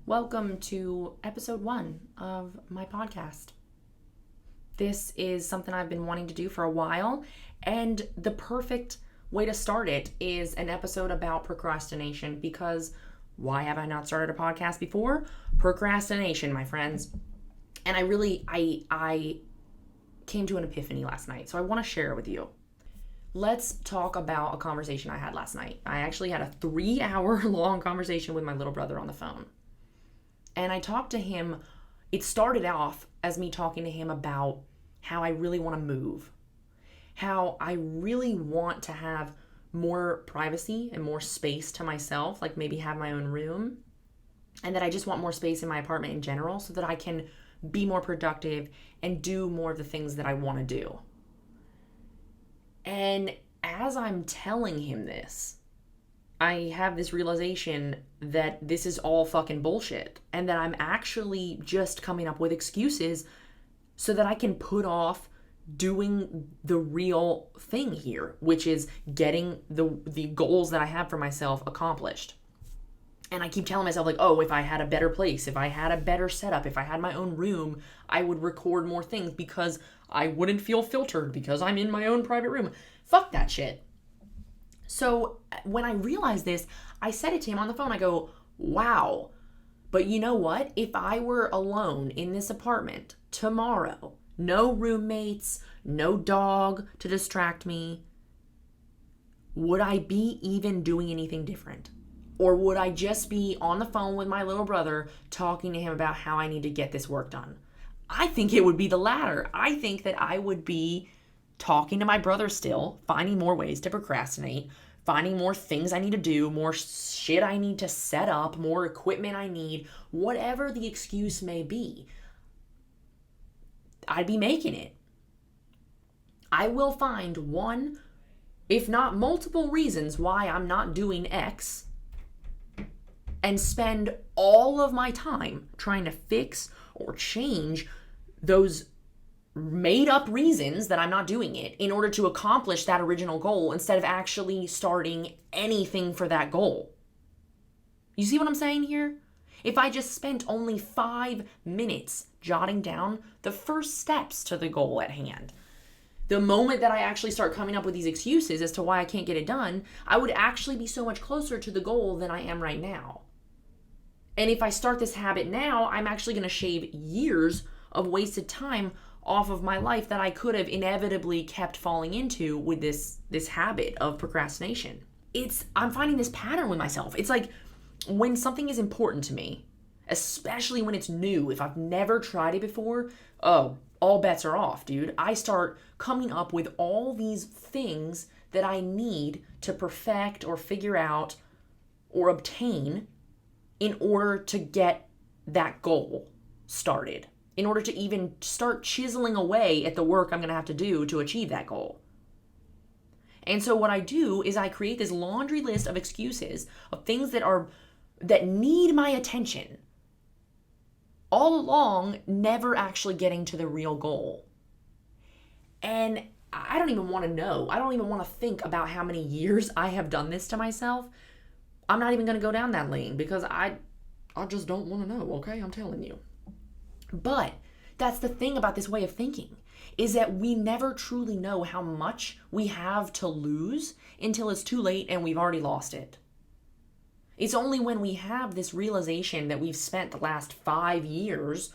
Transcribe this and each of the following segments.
Welcome to episode 1 of my podcast. This is something I've been wanting to do for a while, and the perfect way to start it is an episode about procrastination, because why have I not started a podcast before? Procrastination, my friends. And I came to an epiphany last night, so I want to share it with you. Let's talk about a conversation I had last night. I actually had a 3-hour long conversation with my little brother on the phone. And I talked to him, it started off as me talking to him about how I really want to move, how I really want to have more privacy and more space to myself, like maybe have my own room, and that I just want more space in my apartment in general so that I can be more productive and do more of the things that I want to do. And as I'm telling him this, I have this realization that this is all fucking bullshit and that I'm actually just coming up with excuses so that I can put off doing the real thing here, which is getting the goals that I have for myself accomplished. And I keep telling myself, like, oh, if I had a better place, if I had a better setup, if I had my own room, I would record more things because I wouldn't feel filtered because I'm in my own private room. Fuck that shit. So when I realized this, I said it to him on the phone. I go, wow, but you know what? If I were alone in this apartment tomorrow, no roommates, no dog to distract me, would I be even doing anything different? Or would I just be on the phone with my little brother talking to him about how I need to get this work done? I think it would be the latter. I think that I would be talking to my brother still, finding more ways to procrastinate, finding more things I need to do, more shit I need to set up, more equipment I need, whatever the excuse may be. I'd be making it. I will find one, if not multiple reasons why I'm not doing X, and spend all of my time trying to fix or change those made up reasons that I'm not doing it in order to accomplish that original goal instead of actually starting anything for that goal. You see what I'm saying here? If I just spent only 5 minutes jotting down the first steps to the goal at hand, the moment that I actually start coming up with these excuses as to why I can't get it done, I would actually be so much closer to the goal than I am right now. And if I start this habit now, I'm actually going to shave years of wasted time off of my life that I could have inevitably kept falling into with this habit of procrastination. I'm finding this pattern with myself. It's like when something is important to me, especially when it's new, if I've never tried it before, oh, all bets are off, dude. I start coming up with all these things that I need to perfect or figure out or obtain in order to get that goal started, in order to even start chiseling away at the work I'm going to have to do to achieve that goal. And so what I do is I create this laundry list of excuses of things that need my attention, all along never actually getting to the real goal. And I don't even want to know. I don't even want to think about how many years I have done this to myself. I'm not even going to go down that lane because I just don't want to know, okay? I'm telling you. But that's the thing about this way of thinking, is that we never truly know how much we have to lose until it's too late and we've already lost it. It's only when we have this realization that we've spent the last 5 years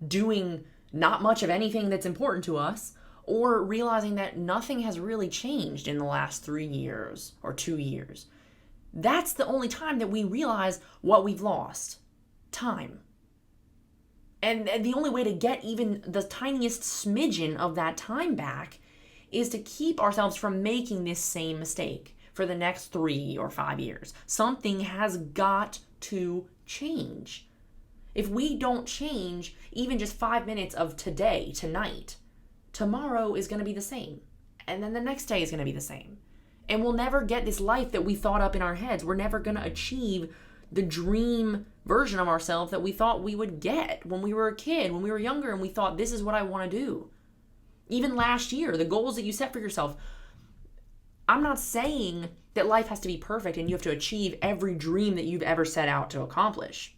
doing not much of anything that's important to us, or realizing that nothing has really changed in the last 3 years or 2 years. That's the only time that we realize what we've lost. Time. And the only way to get even the tiniest smidgen of that time back is to keep ourselves from making this same mistake for the next 3 or 5 years. Something has got to change. If we don't change even just 5 minutes of today, tonight, tomorrow is going to be the same. And then the next day is going to be the same. And we'll never get this life that we thought up in our heads. We're never going to achieve the dream version of ourselves that we thought we would get when we were a kid, when we were younger, and we thought, this is what I want to do. Even last year, the goals that you set for yourself. I'm not saying that life has to be perfect and you have to achieve every dream that you've ever set out to accomplish.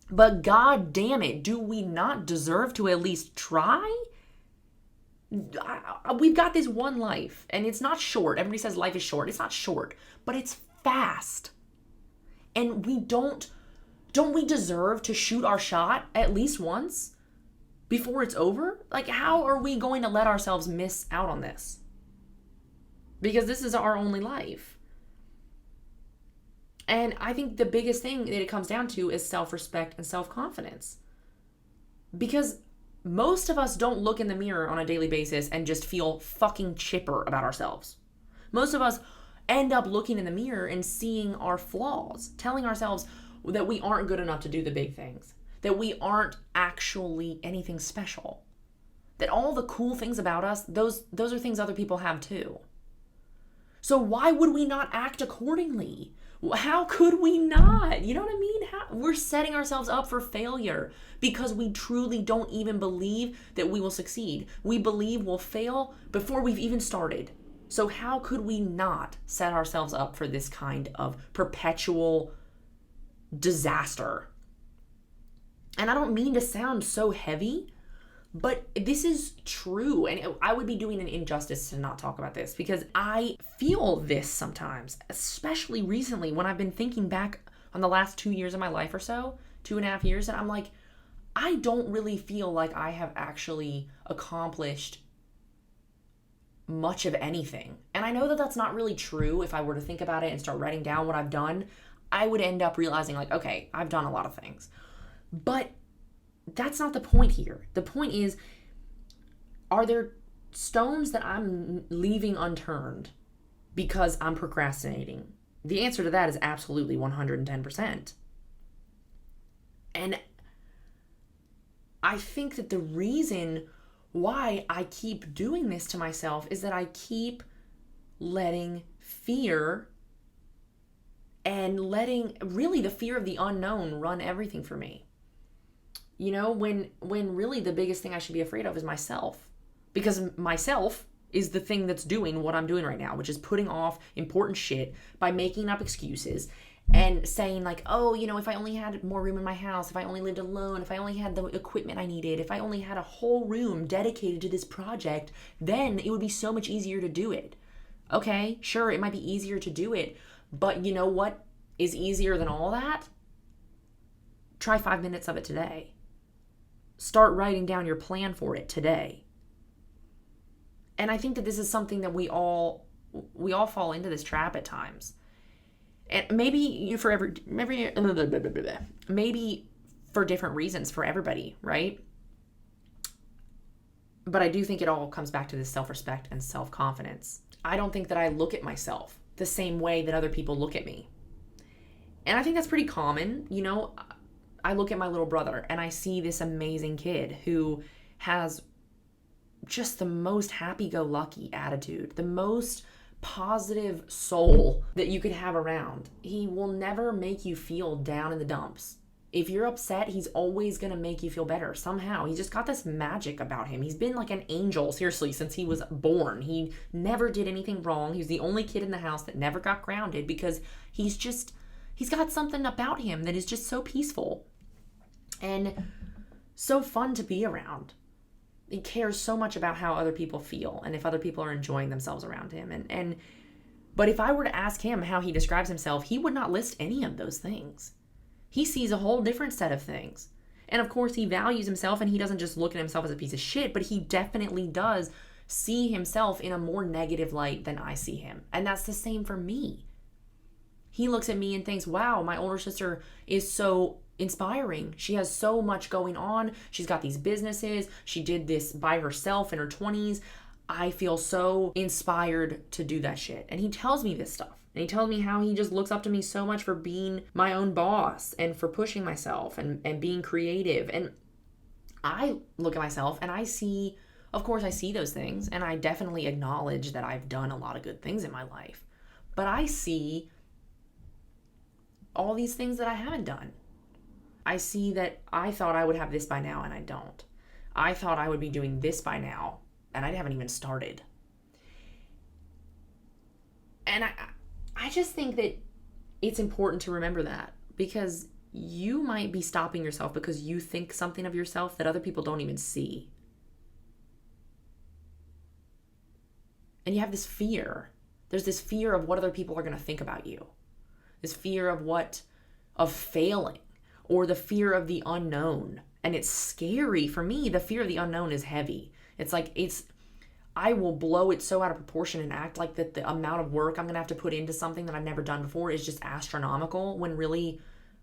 But god damn it, do we not deserve to at least try? We've got this one life, and it's not short. Everybody says life is short. It's not short, but it's fast. And don't we deserve to shoot our shot at least once before it's over? Like, how are we going to let ourselves miss out on this? Because this is our only life. And I think the biggest thing that it comes down to is self-respect and self-confidence. Because most of us don't look in the mirror on a daily basis and just feel fucking chipper about ourselves. Most of us end up looking in the mirror and seeing our flaws, telling ourselves that we aren't good enough to do the big things, that we aren't actually anything special, that all the cool things about us, those are things other people have too. So why would we not act accordingly? How could we not? You know what I mean? We're setting ourselves up for failure because we truly don't even believe that we will succeed. We believe we'll fail before we've even started. So how could we not set ourselves up for this kind of perpetual disaster? And I don't mean to sound so heavy, but this is true. And I would be doing an injustice to not talk about this because I feel this sometimes, especially recently when I've been thinking back on the last 2 years of my life or so, 2.5 years, and I'm like, I don't really feel like I have actually accomplished much of anything. And I know that that's not really true. If I were to think about it and start writing down what I've done, I would end up realizing like, okay, I've done a lot of things. But that's not the point here. The point is, are there stones that I'm leaving unturned because I'm procrastinating? The answer to that is absolutely 110%. And I think that the reason why I keep doing this to myself is that I keep letting fear and letting really the fear of the unknown run everything for me. You know, when really the biggest thing I should be afraid of is myself. Because myself is the thing that's doing what I'm doing right now, which is putting off important shit by making up excuses and saying like, oh, you know, if I only had more room in my house, if I only lived alone, if I only had the equipment I needed, if I only had a whole room dedicated to this project, then it would be so much easier to do it. Okay, sure, it might be easier to do it, but you know what is easier than all that? Try 5 minutes of it today. Start writing down your plan for it today. And I think that this is something that we all fall into this trap at times. And maybe for different reasons for everybody, right? But I do think it all comes back to this self-respect and self-confidence. I don't think that I look at myself the same way that other people look at me. And I think that's pretty common. You know, I look at my little brother and I see this amazing kid who has just the most happy-go-lucky attitude, the most positive soul that you could have around. He will never make you feel down in the dumps. If you're upset, he's always going to make you feel better somehow. He's just got this magic about him. He's been like an angel, seriously, since he was born. He never did anything wrong. He was the only kid in the house that never got grounded because he's got something about him that is just so peaceful and so fun to be around. He cares so much about how other people feel and if other people are enjoying themselves around him. But if I were to ask him how he describes himself, he would not list any of those things. He sees a whole different set of things. And of course, he values himself and he doesn't just look at himself as a piece of shit, but he definitely does see himself in a more negative light than I see him. And that's the same for me. He looks at me and thinks, wow, my older sister is so inspiring. She has so much going on. She's got these businesses. She did this by herself in her 20s. I feel so inspired to do that shit. And he tells me this stuff. And he tells me how he just looks up to me so much for being my own boss and for pushing myself and being creative. And I look at myself and I see, of course I see those things. And I definitely acknowledge that I've done a lot of good things in my life. But I see all these things that I haven't done. I see that I thought I would have this by now and I don't. I thought I would be doing this by now and I haven't even started. And I just think that it's important to remember that because you might be stopping yourself because you think something of yourself that other people don't even see. And you have this fear. There's this fear of what other people are going to think about you. This fear of failing, or the fear of the unknown. And it's scary. For me, the fear of the unknown is heavy. I will blow it so out of proportion and act like that the amount of work I'm going to have to put into something that I've never done before is just astronomical, when really,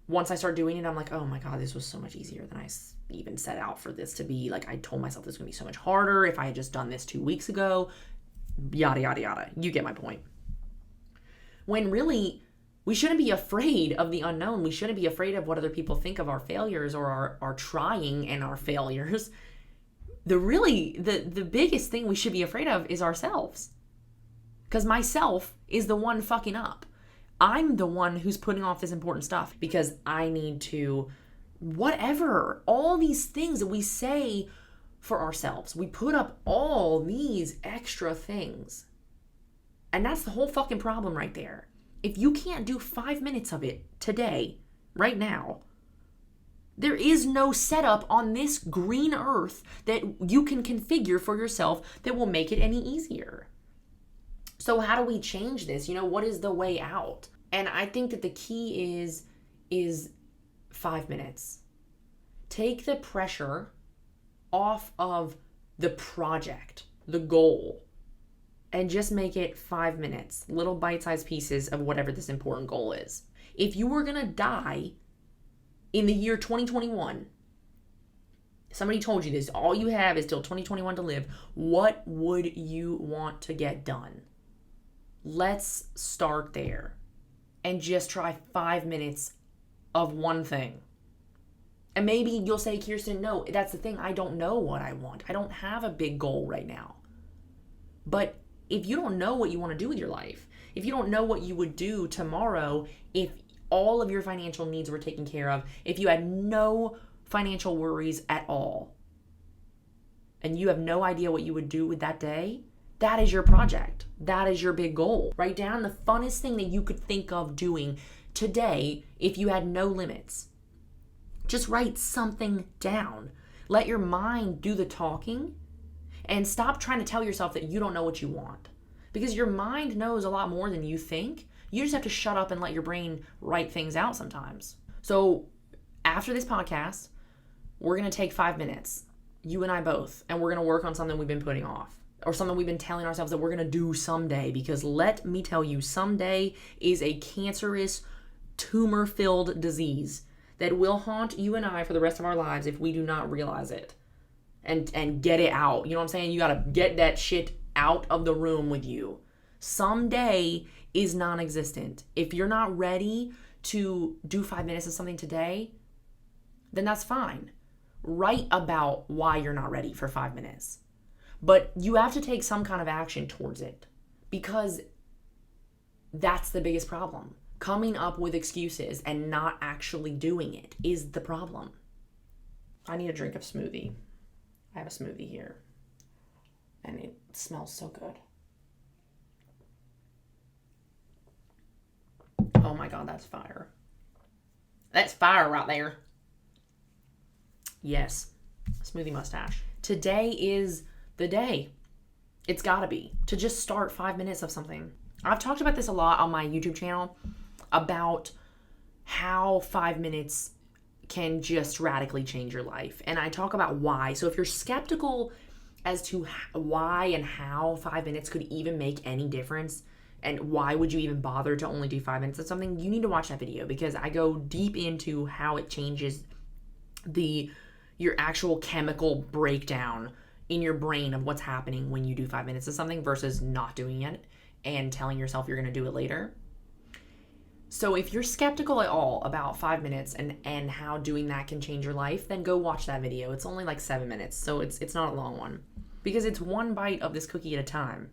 once I start doing it, I'm like, oh my God, this was so much easier than I even set out for this to be. Like, I told myself this was going to be so much harder if I had just done this 2 weeks ago. Yada, yada, yada. You get my point. When really, we shouldn't be afraid of the unknown. We shouldn't be afraid of what other people think of our failures or our trying and our failures. The biggest thing we should be afraid of is ourselves. Because myself is the one fucking up. I'm the one who's putting off this important stuff because I need to, whatever, all these things that we say for ourselves. We put up all these extra things. And that's the whole fucking problem right there. If you can't do 5 minutes of it today, right now, there is no setup on this green earth that you can configure for yourself that will make it any easier. So how do we change this? What is the way out? And I think that the key is 5 minutes. Take the pressure off of the project, the goal, and just make it 5 minutes, little bite-sized pieces of whatever this important goal is. If you were gonna die in the year 2021, somebody told you this, all you have is till 2021 to live, what would you want to get done? Let's start there and just try 5 minutes of one thing. And maybe you'll say, Kirsten, no, that's the thing. I don't know what I want. I don't have a big goal right now. But if you don't know what you want to do with your life, if you don't know what you would do tomorrow, if all of your financial needs were taken care of, if you had no financial worries at all, and you have no idea what you would do with that day, that is your project. That is your big goal. Write down the funnest thing that you could think of doing today if you had no limits. Just write something down. Let your mind do the talking and stop trying to tell yourself that you don't know what you want. Because your mind knows a lot more than you think. You just have to shut up and let your brain write things out sometimes. So after this podcast, we're going to take 5 minutes, you and I both, and we're going to work on something we've been putting off, or something we've been telling ourselves that we're going to do someday. Because let me tell you, someday is a cancerous, tumor-filled disease that will haunt you and I for the rest of our lives if we do not realize it and get it out. You know what I'm saying? You got to get that shit out of the room with you. Someday is non-existent. If you're not ready to do 5 minutes of something today, then that's fine. Write about why you're not ready for 5 minutes. But you have to take some kind of action towards it, because that's the biggest problem. Coming up with excuses and not actually doing it is the problem. I need a drink of smoothie. I have a smoothie here, and it smells so good. Oh my God, that's fire. That's fire right there. Yes, smoothie mustache. Today is the day. It's gotta be. To just start 5 minutes of something. I've talked about this a lot on my YouTube channel, about how 5 minutes can just radically change your life. And I talk about why. So if you're skeptical as to why and how 5 minutes could even make any difference, and why would you even bother to only do 5 minutes of something, you need to watch that video, because I go deep into how it changes your actual chemical breakdown in your brain of what's happening when you do 5 minutes of something versus not doing it and telling yourself you're going to do it later. So if you're skeptical at all about 5 minutes and how doing that can change your life, then go watch that video. It's only like 7 minutes, so it's not a long one, because it's one bite of this cookie at a time.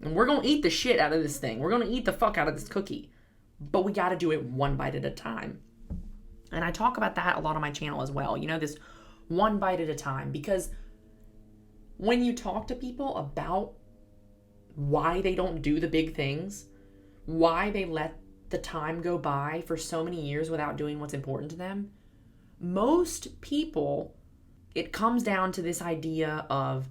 And we're going to eat the shit out of this thing. We're going to eat the fuck out of this cookie, but we got to do it one bite at a time. And I talk about that a lot on my channel as well. This one bite at a time, because when you talk to people about why they don't do the big things, why they let the time go by for so many years without doing what's important to them, most people, it comes down to this idea of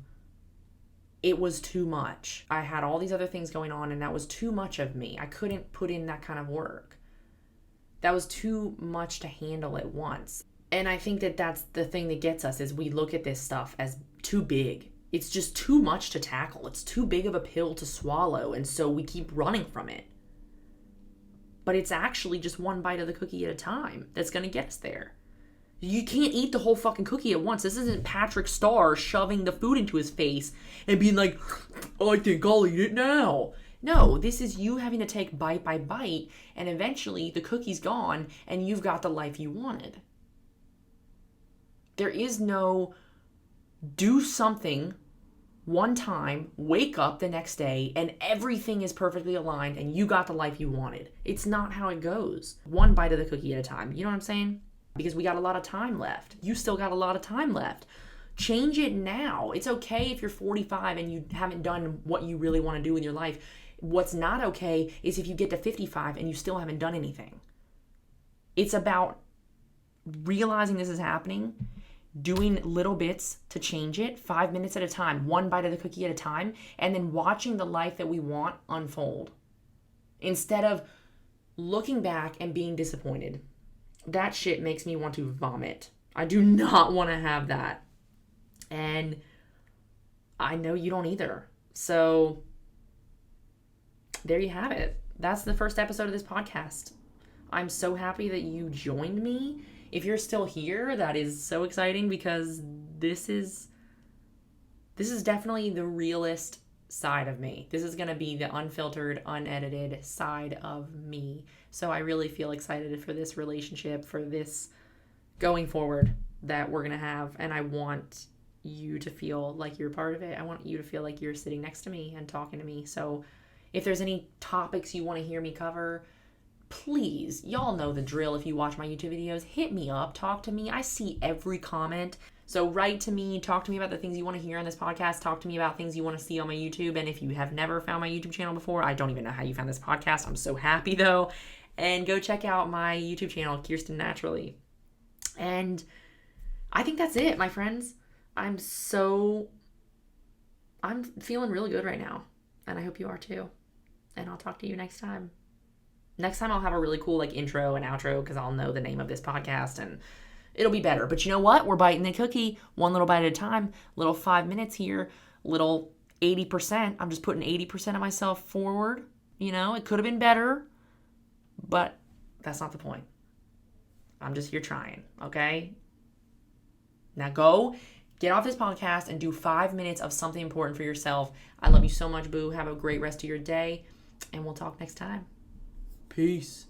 it was too much. I had all these other things going on and that was too much of me. I couldn't put in that kind of work. That was too much to handle at once. And I think that that's the thing that gets us is we look at this stuff as too big. It's just too much to tackle. It's too big of a pill to swallow. And so we keep running from it. But it's actually just one bite of the cookie at a time that's going to get us there. You can't eat the whole fucking cookie at once. This isn't Patrick Starr shoving the food into his face and being like, I think I'll eat it now. No, this is you having to take bite by bite, and eventually the cookie's gone and you've got the life you wanted. There is no do something one time, wake up the next day, and everything is perfectly aligned and you got the life you wanted. It's not how it goes. One bite of the cookie at a time. You know what I'm saying? Because we got a lot of time left. You still got a lot of time left. Change it now. It's okay if you're 45 and you haven't done what you really want to do in your life. What's not okay is if you get to 55 and you still haven't done anything. It's about realizing this is happening, doing little bits to change it, 5 minutes at a time, one bite of the cookie at a time, and then watching the life that we want unfold. Instead of looking back and being disappointed. That shit makes me want to vomit. I do not want to have that. And I know you don't either. So there you have it. That's the first episode of this podcast. I'm so happy that you joined me. If you're still here, that is so exciting because this is definitely the realest side of me. This is going to be the unfiltered, unedited side of me. So I really feel excited for this relationship, for this going forward that we're going to have. And I want you to feel like you're part of it. I want you to feel like you're sitting next to me and talking to me. So if there's any topics you want to hear me cover, please, y'all know the drill. If you watch my YouTube videos, hit me up, talk to me. I see every comment. So write to me, talk to me about the things you want to hear on this podcast, talk to me about things you want to see on my YouTube. And if you have never found my YouTube channel before, I don't even know how you found this podcast. I'm so happy though. And go check out my YouTube channel, Kirsten Naturally. And I think that's it, my friends. I'm feeling really good right now. And I hope you are too. And I'll talk to you next time. Next time I'll have a really cool intro and outro because I'll know the name of this podcast and it'll be better. But you know what? We're biting the cookie one little bite at a time. Little 5 minutes here. Little 80%. I'm just putting 80% of myself forward. You know, it could have been better. But that's not the point. I'm just here trying. Okay? Now go get off this podcast and do 5 minutes of something important for yourself. I love you so much, boo. Have a great rest of your day. And we'll talk next time. Peace.